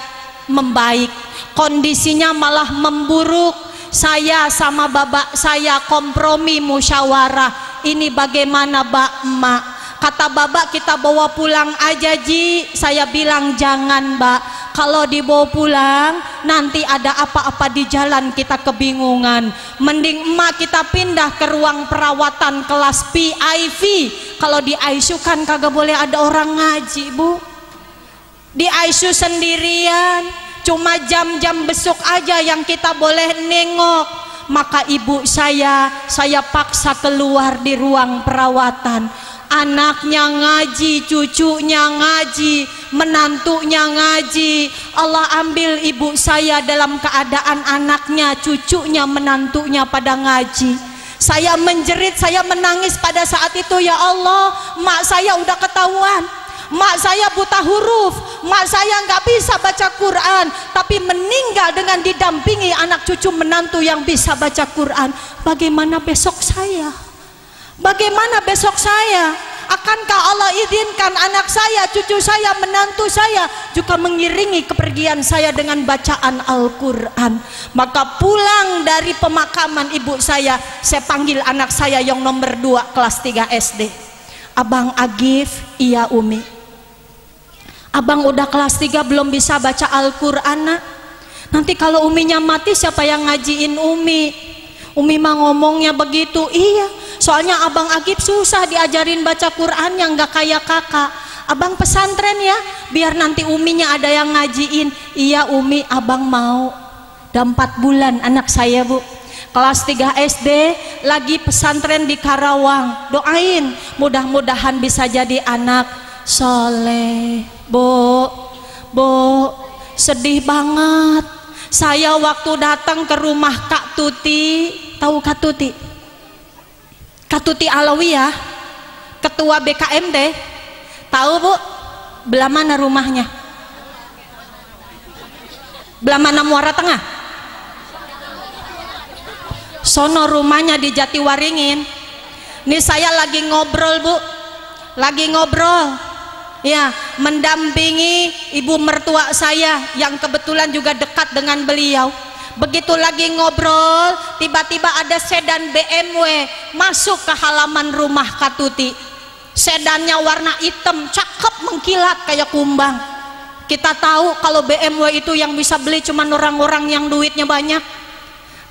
membaik, kondisinya malah memburuk. Saya sama bapak saya kompromi musyawarah, ini bagaimana Mbak Emak? Kata bapak kita bawa pulang aja Ji. Saya bilang jangan Mbak, kalau dibawa pulang nanti ada apa-apa di jalan kita kebingungan. Mending emak kita pindah ke ruang perawatan kelas PIV. Kalau di ICU kan kagak boleh ada orang ngaji Bu. Di ICU sendirian, cuma jam-jam besok aja yang kita boleh nengok. Maka ibu saya paksa keluar di ruang perawatan. Anaknya ngaji, cucunya ngaji, menantunya ngaji. Allah ambil ibu saya dalam keadaan anaknya, cucunya, menantunya pada ngaji. Saya menjerit, saya menangis pada saat itu. Ya Allah, mak saya udah ketahuan, mak saya buta huruf, mak saya nggak bisa baca Quran, tapi meninggal dengan didampingi anak cucu menantu yang bisa baca Quran. Bagaimana besok saya? Bagaimana besok saya? Akankah Allah izinkan anak saya, cucu saya, menantu saya juga mengiringi kepergian saya dengan bacaan Al-Quran? Maka pulang dari pemakaman ibu saya panggil anak saya yang nomor 2 kelas 3 SD. Abang Agif, iya Umi. Abang udah kelas 3 belum bisa baca Al-Quran, nak. Nanti kalau Uminya mati siapa yang ngajiin Umi? Umi mah ngomongnya begitu. Iya, soalnya Abang Agif susah diajarin baca Quran yang gak kayak kakak. Abang pesantren ya, biar nanti Uminya ada yang ngajiin. Iya Umi, abang mau. Udah 4 bulan anak saya bu, kelas 3 SD, lagi pesantren di Karawang. Doain mudah-mudahan bisa jadi anak soleh. Bu, sedih banget saya waktu datang ke rumah Kak Tuti. Tahu Kak Tuti? Kak Tuti Alawiyah, ketua BKMD. Tahu bu? Belah mana rumahnya? Belah mana Muara Tengah? Sono rumahnya di Jatiwaringin. Nih saya lagi ngobrol bu, lagi ngobrol ya, mendampingi ibu mertua saya yang kebetulan juga dekat dengan beliau. Begitu lagi ngobrol, tiba-tiba ada sedan BMW masuk ke halaman rumah Katuti. Sedannya warna hitam, cakep, mengkilat kayak kumbang. Kita tahu kalau BMW itu yang bisa beli cuma orang-orang yang duitnya banyak.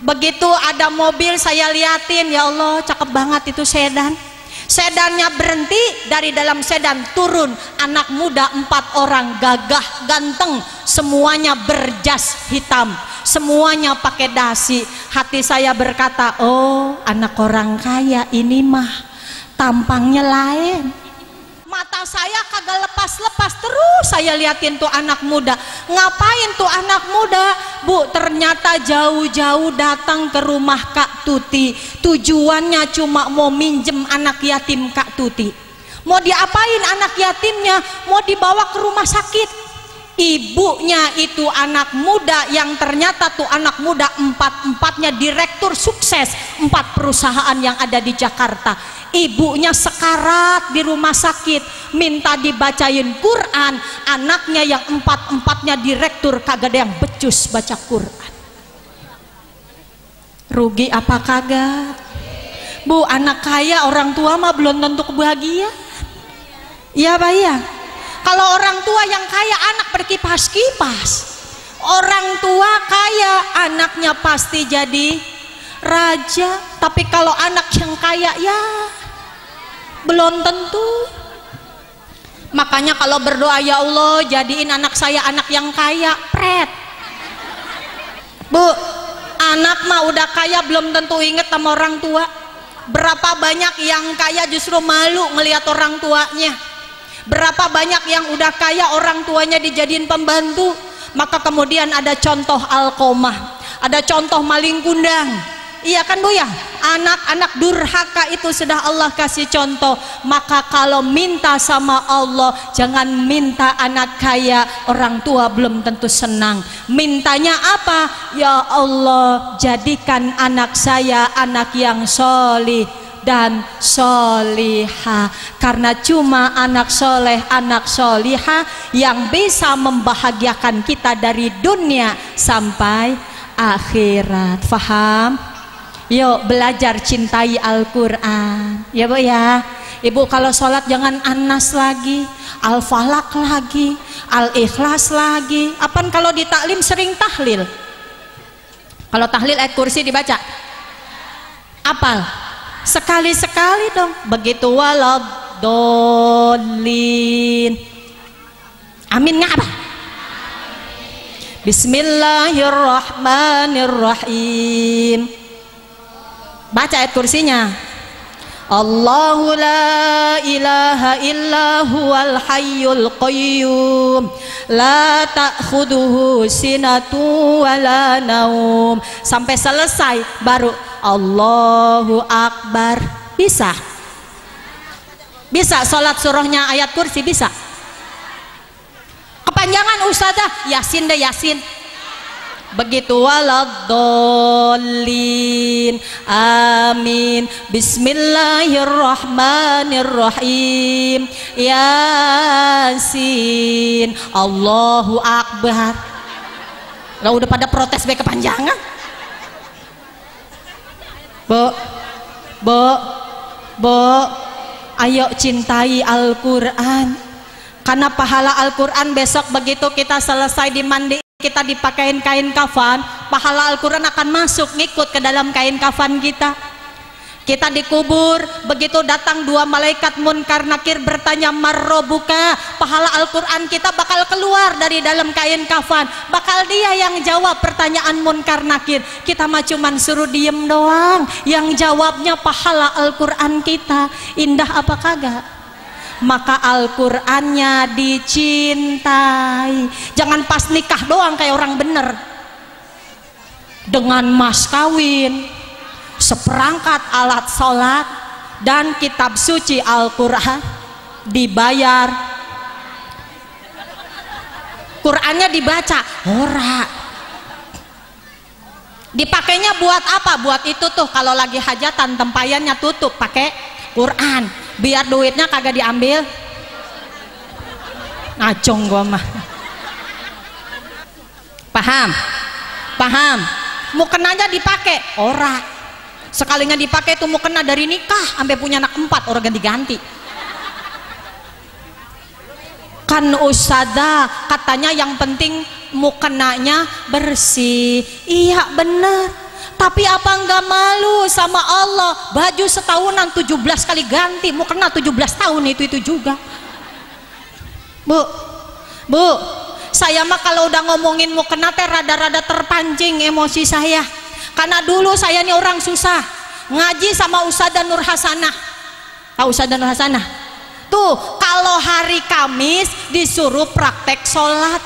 Begitu ada mobil saya liatin, ya Allah cakep banget itu sedan. Sedannya berhenti, dari dalam sedan turun anak muda 4 orang, gagah ganteng, semuanya berjas hitam, semuanya pakai dasi. Hati saya berkata, oh anak orang kaya ini mah tampangnya lain. Mata saya kagak lepas-lepas, terus saya liatin tuh anak muda. Ngapain tuh anak muda? Bu, ternyata jauh-jauh datang ke rumah Kak Tuti. Tujuannya cuma mau minjem anak yatim Kak Tuti. Mau diapain anak yatimnya? Mau dibawa ke rumah sakit. Ibunya itu anak muda yang ternyata tuh anak muda 4-4-nya direktur sukses 4 perusahaan yang ada di Jakarta. Ibunya sekarat di rumah sakit, minta dibacain Quran. Anaknya yang 4-4-nya direktur kagak ada yang becus baca Quran. Rugi apa kagak? Bu, anak kaya orang tua mah belum tentu kebahagiaan. Iya Pak ya. Kalau orang tua yang kaya anak berkipas-kipas, orang tua kaya anaknya pasti jadi raja. Tapi kalau anak yang kaya ya belum tentu. Makanya kalau berdoa, ya Allah jadiin anak saya anak yang kaya, pret. Bu, anak mah udah kaya belum tentu inget sama orang tua. Berapa banyak yang kaya justru malu ngelihat orang tuanya. Berapa banyak yang udah kaya orang tuanya dijadiin pembantu. Maka kemudian ada contoh Alqomah, ada contoh maling kundang. Iya kan Bu ya? Anak-anak durhaka itu sudah Allah kasih contoh. Maka kalau minta sama Allah, jangan minta anak kaya, orang tua belum tentu senang. Mintanya apa? Ya Allah jadikan anak saya anak yang solih dan soliha, karena cuma anak soleh, anak soliha yang bisa membahagiakan kita dari dunia sampai akhirat. Faham? Yuk belajar cintai Al-Quran ya Bu ya. Ibu kalau sholat jangan An-Nas lagi, Al-Falaq lagi, Al-Ikhlas lagi. Apaan kalau di taklim sering tahlil? Kalau tahlil ayat kursi dibaca apal? Sekali-sekali dong. Begitu waladhdallin. Amin nggak apa? Bismillahirrahmanirrahim. Baca ayat kursinya. Allahu la ilaha illa huwal hayyul qayyum la ta'khuduhu sinatu wala naum. Sampai selesai baru Allahu Akbar. Bisa? Bisa sholat surahnya ayat kursi? Bisa? Kepanjangan ustazah, Yasin deh, Yasin. Begitu, waladdallin, amin, bismillahirrahmanirrahim, Yasin, Allahu Akbar. Lah udah pada protes be kepanjangan. Bo, ayo cintai Al-Quran, karena pahala Al-Quran besok begitu kita selesai dimandi, kita dipakein kain kafan, pahala Al-Quran akan masuk ngikut ke dalam kain kafan kita. Kita dikubur, begitu datang dua malaikat munkar nakir bertanya marrobuka, pahala Al-Quran kita bakal keluar dari dalam kain kafan, bakal dia yang jawab pertanyaan munkar nakir. Kita mah cuman suruh diem doang, yang jawabnya pahala Al-Quran kita. Indah apa kagak? Maka Al-Qur'annya dicintai. Jangan pas nikah doang kayak orang bener, dengan mas kawin, seperangkat alat sholat, dan kitab suci Al-Qur'an dibayar. Qur'annya dibaca, ora. Dipakainya buat apa? Buat itu tuh kalau lagi hajatan tempayannya tutup pakai Qur'an, biar duitnya kagak diambil. Ngacong gua mah. Paham? Paham? Mukenanya dipakai, ora. Sekalinya dipakai itu mukena dari nikah sampai punya anak 4 orang ganti-ganti. Kan ustazah katanya yang penting mukenanya bersih. Iya bener, tapi apa enggak malu sama Allah? Baju setahunan 17 kali ganti, mukena 17 tahun itu juga. Bu, saya mah kalau udah ngomongin mukena teh rada-rada terpancing emosi saya. Karena dulu saya nih orang susah, ngaji sama Ustazah Nur Hasanah. Tahu Ustazah Nur Hasanah? Tuh kalau hari Kamis disuruh praktek sholat,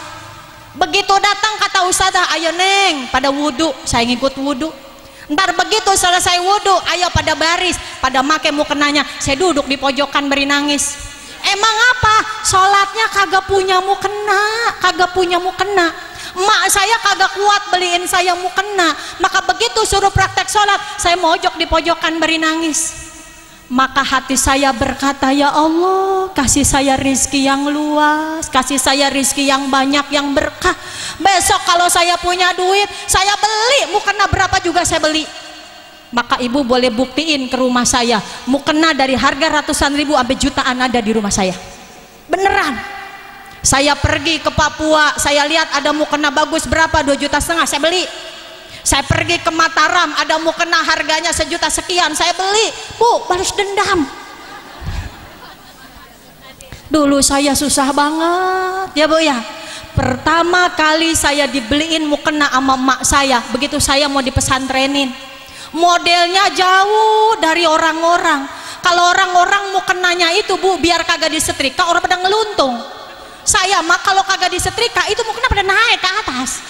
begitu datang kata Ustazah, ayo neng pada wudhu, saya ngikut wudhu. Ntar begitu selesai wudhu, ayo pada baris, pada make mukenanya, saya duduk di pojokan beri nangis. Emang apa? Sholatnya kagak punya mukena, kagak punya mukena. Mak saya kagak kuat beliin saya mukena, maka begitu suruh praktek sholat, saya mojok di pojokan beri nangis. Maka hati saya berkata, ya Allah, kasih saya rizki yang luas, kasih saya rizki yang banyak, yang berkah. Besok kalau saya punya duit, saya beli mukena berapa juga saya beli. Maka ibu boleh buktiin ke rumah saya, mukena dari harga ratusan ribu sampai jutaan ada di rumah saya. Beneran. Saya pergi ke Papua, saya lihat ada mukena bagus berapa, 2,5 juta, saya beli. Saya pergi ke Mataram, ada mukena harganya 1 juta sekian, saya beli. Bu, balas dendam. Dulu saya susah banget ya bu ya. Pertama kali saya dibeliin mukena sama mak saya, begitu saya mau dipesantrenin, modelnya jauh dari orang-orang. Kalau orang-orang mukenanya itu bu, biar kagak disetrika, orang pada ngeluntung. Saya mah kalau kagak disetrika itu mukena pada naik ke atas.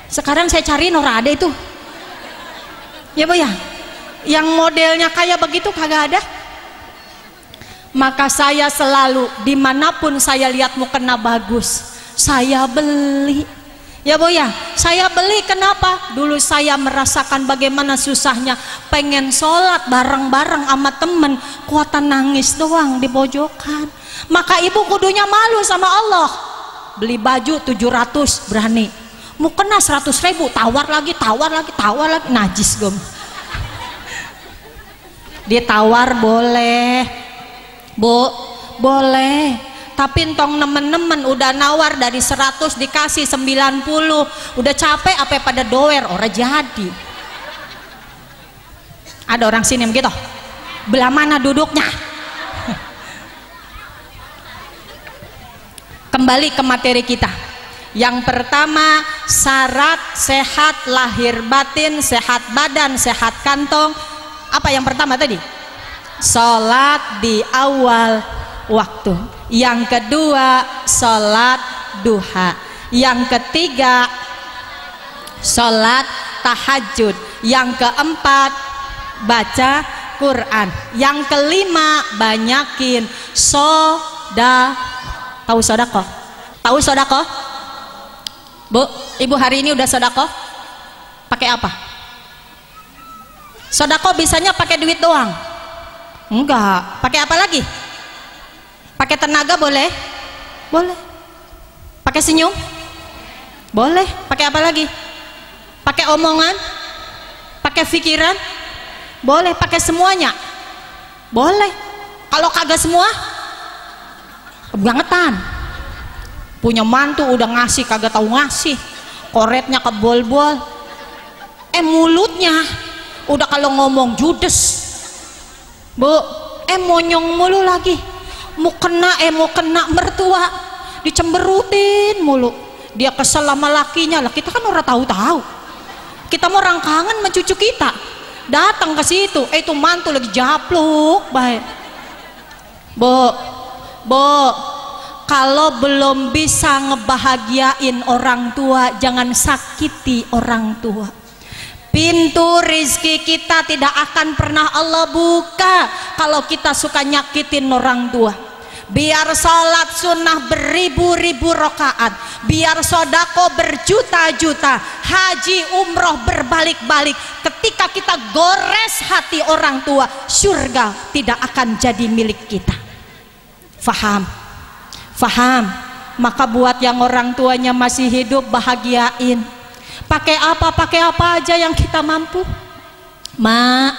Sekarang saya cariin orang ada itu ya bu ya, yang modelnya kayak begitu kagak ada. Maka saya selalu dimanapun saya lihat mukena bagus, saya beli ya bu ya, saya beli. Kenapa? Dulu saya merasakan bagaimana susahnya pengen sholat bareng-bareng sama temen, kuatan nangis doang di pojokan. Maka ibu kudunya malu sama Allah, beli baju 700 berani, mukena 100.000 tawar lagi, najis gom. Ditawar boleh bu, boleh, tapi entong nemen-nemen udah nawar dari 100 dikasih 90, udah capek apa pada doer, orang jadi. Ada orang sini begitu, belah mana duduknya? Kembali ke materi kita. Yang pertama, syarat sehat lahir batin, sehat badan, sehat kantong. Apa yang pertama tadi? Sholat di awal waktu. Yang kedua, sholat duha. Yang ketiga, sholat tahajud. Yang keempat, baca Quran. Yang kelima, banyakin tahu sodakoh? Tahu sodakoh? Bu, ibu hari ini udah sodakoh? Pakai apa? Sodakoh bisanya pakai duit doang? Enggak. Pakai apa lagi? Pakai tenaga boleh? Boleh. Pakai senyum? Boleh. Pakai apa lagi? Pakai omongan? Pakai pikiran? Boleh. Pakai semuanya? Boleh. Kalau kagak semua? Kebangetan. Punya mantu udah ngasih kagak tahu ngasih. Koretnya kebol-bol. Mulutnya udah kalau ngomong judes. Bu, monyong mulu lagi. Mau kena mertua, dicemberutin mulu. Dia kesel sama lakinya lah. Kita kan orang tahu-tahu. Kita mau orang kangen sama cucu kita. Datang ke situ, itu mantu lagi japluk, baik. Bu, kalau belum bisa ngebahagiain orang tua, jangan sakiti orang tua. Pintu rizki kita tidak akan pernah Allah buka kalau kita suka nyakitin orang tua. Biar sholat sunnah beribu-ribu rakaat, biar sodako berjuta-juta, haji umroh berbalik-balik, ketika kita gores hati orang tua, surga tidak akan jadi milik kita. Faham? Faham? Maka buat yang orang tuanya masih hidup, bahagiain. Pakai apa aja yang kita mampu. Mak,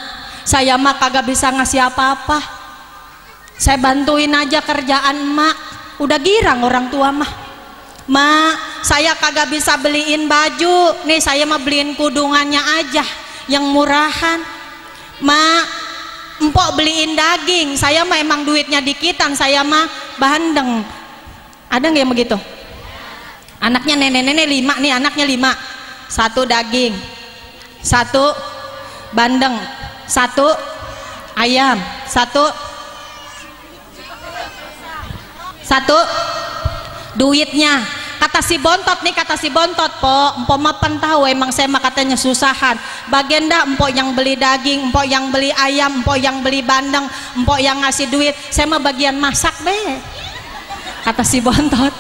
saya mah kagak bisa ngasih apa-apa, saya bantuin aja kerjaan mak. Udah girang orang tua mah. Mak, saya kagak bisa beliin baju, nih saya mah beliin kudungannya aja yang murahan. Mak, empok beliin daging, saya mah emang duitnya dikitan, saya mah bandeng. Ada nggak yang begitu? Anaknya nenek-nenek 5 nih, anaknya 5. 1 daging, 1 bandeng, 1 ayam, 1 duitnya. Kata si bontot nih, kata si bontot, po mapan tahu emang saya mah katanya susahan. Bagenda empok yang beli daging, empok yang beli ayam, empok yang beli bandeng, empok yang ngasih duit, saya mah bagian masak be. Kata si bontot.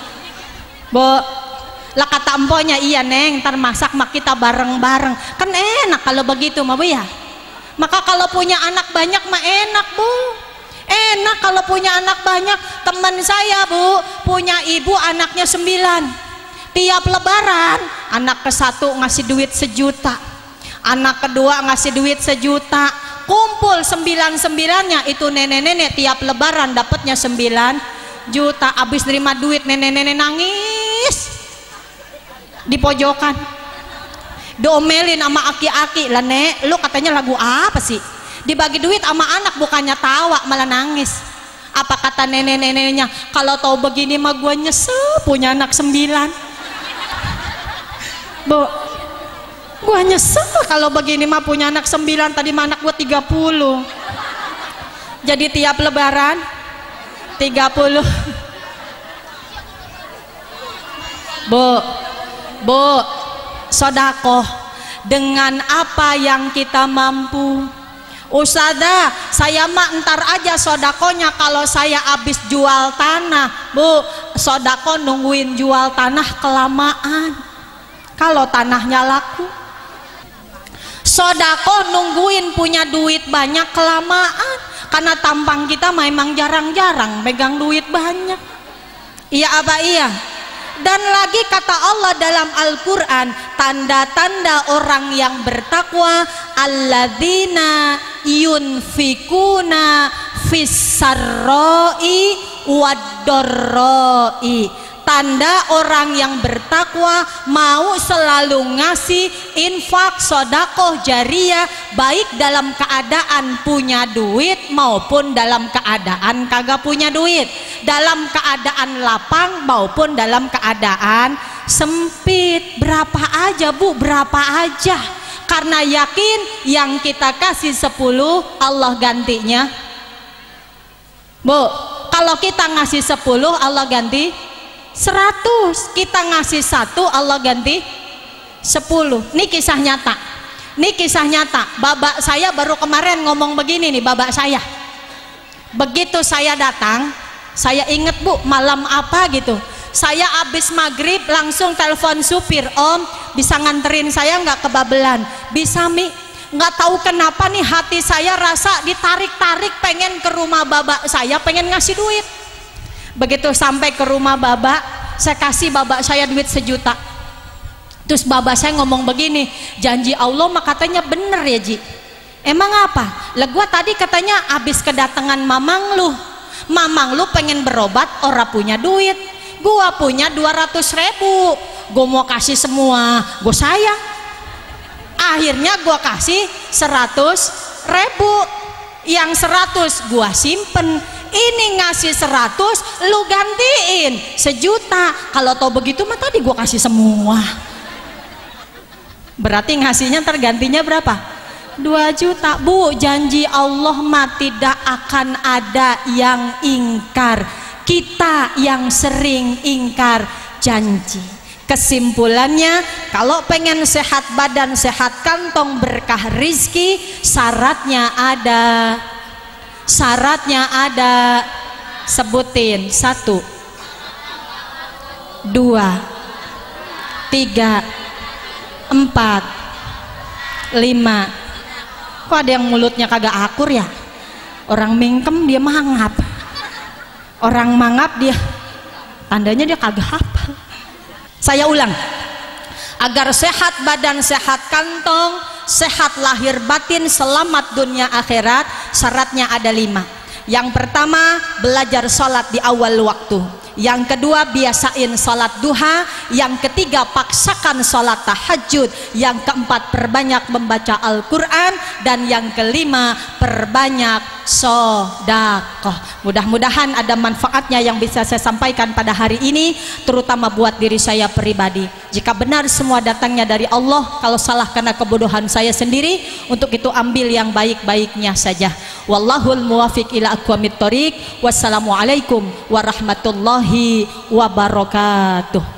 Lah kata empoknya, iya neng, ntar masak mak kita bareng-bareng. Kan enak kalau begitu mah bu ya. Maka kalau punya anak banyak mah enak bu. Enak kalau punya anak banyak. Teman saya bu, punya ibu anaknya 9. Tiap lebaran, anak ke-1 ngasih duit 1 juta, anak kedua ngasih duit 1 juta. Kumpul 9-9-nya itu nenek-nenek tiap lebaran dapatnya 9 juta. Abis nerima duit nenek-nenek nangis di pojokan, diomelin sama aki-aki. Lah nek, lu katanya lagu apa sih? Dibagi duit sama anak bukannya tawa malah nangis. Apa kata nenek-neneknya? Kalau tahu begini mah gua nyesel punya anak 9. Bu, gua nyesel kalau begini mah punya anak 9. Tadi mah anak gua 30. Jadi tiap lebaran 30. Bu, sodakoh dengan apa yang kita mampu. Ustazah, saya mah ntar aja sodakonya kalau saya habis jual tanah. Bu, sodako nungguin jual tanah kelamaan kalau tanahnya laku. Sodako nungguin punya duit banyak kelamaan, karena tampang kita memang jarang-jarang megang duit banyak. Iya apa iya? Dan lagi kata Allah dalam Al-Quran, tanda-tanda orang yang bertakwa, alladzina yunfikuna fissarroi waddorroi. Tanda orang yang bertakwa mau selalu ngasih infak sodakoh jariyah, baik dalam keadaan punya duit maupun dalam keadaan kagak punya duit, dalam keadaan lapang maupun dalam keadaan sempit. Berapa aja bu, berapa aja, karena yakin yang kita kasih 10 Allah gantinya. Bu, kalau kita ngasih 10 Allah ganti 100, kita ngasih 1 Allah ganti 10. Ini kisah nyata. Ini kisah nyata. Babak saya baru kemarin ngomong begini nih, babak saya. Begitu saya datang, saya inget Bu, malam apa gitu. Saya abis maghrib langsung telepon supir, Om bisa nganterin saya nggak ke Babelan? Bisa Mi. Nggak tahu kenapa nih hati saya rasa ditarik-tarik pengen ke rumah babak saya, pengen ngasih duit. Begitu sampai ke rumah babak, saya kasih babak saya duit 1 juta. Terus babak saya ngomong begini, janji Allah mah katanya bener ya Ji. Emang apa? Lah gua tadi katanya abis kedatangan mamang lu pengen berobat, ora punya duit. Gua punya 200.000, gua mau kasih semua, gua sayang. Akhirnya gua kasih 100.000, yang 100 gua simpen. Ini ngasih 100, lu gantiin 1 juta. Kalau tau begitu mah tadi gua kasih semua. Berarti ngasihnya tergantinya berapa? 2 juta. Bu, janji Allah mah tidak akan ada yang ingkar. Kita yang sering ingkar janji. Kesimpulannya, kalau pengen sehat badan, sehat kantong, berkah rizki, syaratnya ada. Syaratnya ada. Sebutin. 1 2 3 4 5. Kok ada yang mulutnya kagak akur ya? Orang mingkem dia mangap, orang mangap dia tandanya dia kagak hafal. Saya ulang, agar sehat badan, sehat kantong, sehat lahir batin, selamat dunia akhirat, syaratnya ada 5. Yang pertama, belajar sholat di awal waktu. Yang kedua, biasain sholat duha. Yang ketiga, paksakan sholat tahajud. Yang keempat, perbanyak membaca Al-Quran. Dan yang kelima, perbanyak sodakoh. Mudah-mudahan ada manfaatnya yang bisa saya sampaikan pada hari ini, terutama buat diri saya pribadi. Jika benar semua datangnya dari Allah, kalau salah karena kebodohan saya sendiri, untuk itu ambil yang baik-baiknya saja. Wallahul muwafiq ila aqwamit thoriq. Wassalamualaikum warahmatullahi wabarakatuh.